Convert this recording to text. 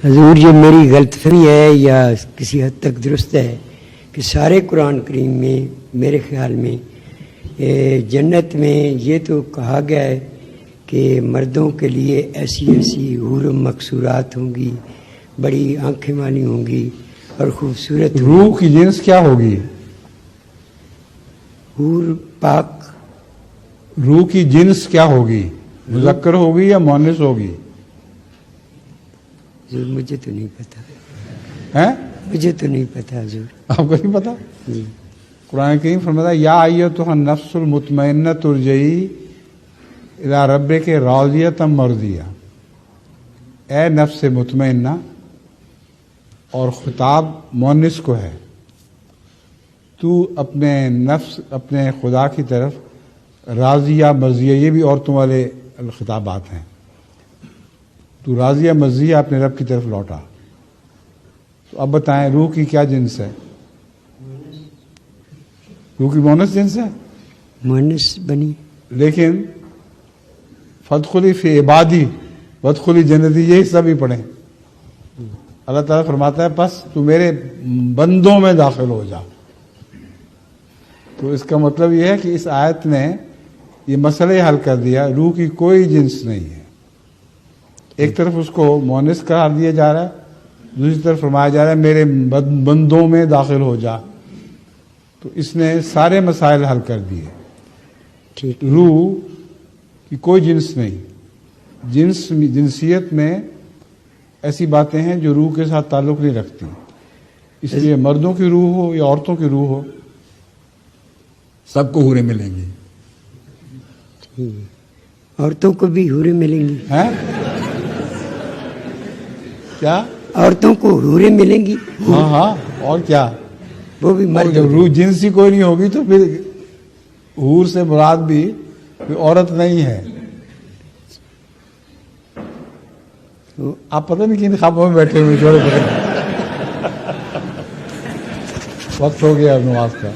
حضور یہ میری غلط فہمی ہے یا کسی حد تک درست ہے کہ سارے قرآن کریم میں میرے خیال میں جنت میں یہ تو کہا گیا ہے کہ مردوں کے لیے ایسی ایسی حور مقصورات ہوں گی، بڑی آنکھیں والی ہوں گی اور خوبصورت ہوں گی۔ روح کی جنس کیا ہوگی؟ حور پاک۔ روح کی جنس کیا ہوگی؟ مذکر ہوگی یا مؤنث ہوگی؟ حضور مجھے تو نہیں پتا، ہیں؟ مجھے تو نہیں پتا حضور۔ آپ کو نہیں پتا؟ جی قرآن کریم فرماتا ہے یا ایتھا النفس المطمئنۃ ارجعی الی ربک راضیۃ مرضیہ، اے نفس مطمئنہ، اور خطاب مؤنث کو ہے، تو اپنے نفس اپنے خدا کی طرف راضیہ مرضیہ، یہ بھی عورتوں والے خطابات ہیں، تو راضیہ مرضیہ اپنے رب کی طرف لوٹا۔ تو اب بتائیں روح کی کیا جنس ہے؟ روح کی مؤنث جنس ہے، مؤنث بنی۔ لیکن فادخلی فی عبادی وادخلی جنتی، یہ حصہ بھی پڑھیں۔ اللہ تعالیٰ فرماتا ہے پس تو میرے بندوں میں داخل ہو جا۔ تو اس کا مطلب یہ ہے کہ اس آیت نے یہ مسئلہ حل کر دیا، روح کی کوئی جنس نہیں ہے۔ ایک طرف اس کو مؤنث قرار دیا جا رہا ہے، دوسری طرف فرمایا جا رہا ہے میرے بندوں میں داخل ہو جا۔ تو اس نے سارے مسائل حل کر دیے۔ ٹھیک، روح کی کوئی جنس نہیں، جنسیت میں ایسی باتیں ہیں جو روح کے ساتھ تعلق نہیں رکھتی، اس لیے مردوں کی روح ہو یا عورتوں کی روح ہو سب کو حوریں ملیں گی۔ عورتوں کو بھی حوریں ملیں گی؟ ہیں؟ کیا؟ عورتوں کو حوریں ملیں گی؟ ہاں ہاں، اور کیا؟ وہ بھی مرد؟ جب روح جنسی کوئی نہیں ہوگی تو پھر حور سے مراد بھی کوئی عورت نہیں ہے۔ آپ پتہ نہیں کن خوابوں میں بیٹھے ہوئے چھوڑے پڑے۔ وقت ہو گیا نماز کا۔